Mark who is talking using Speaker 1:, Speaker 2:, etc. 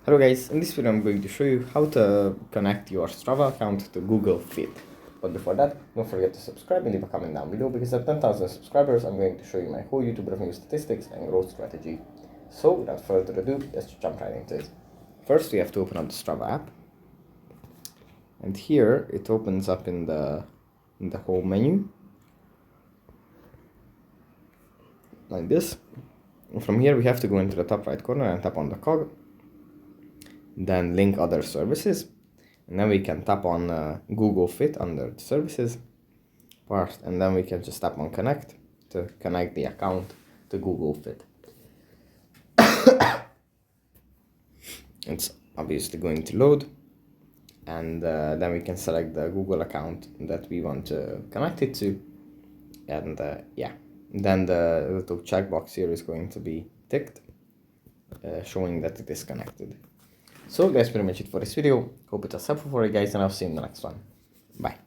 Speaker 1: Hello guys, in this video I'm going to show you how to connect your Strava account to Google Fit. But before that, don't forget to subscribe and leave a comment down below because at 10,000 subscribers I'm going to show you my whole YouTube revenue statistics and growth strategy. So without further ado, let's jump right into it. First we have to open up the Strava app. And here it opens up in the home menu. Like this. And from here we have to go into the top right corner and tap on the cog. Then link other services, and then we can tap on Google Fit under the services part, and then we can just tap on connect to connect the account to Google Fit. It's obviously going to load, and then we can select the Google account that we want to connect it to, and yeah, then the little checkbox here is going to be ticked, showing that it is connected. So that's pretty much it for this video. Hope it was helpful for you guys, and I'll see you in the next one. Bye.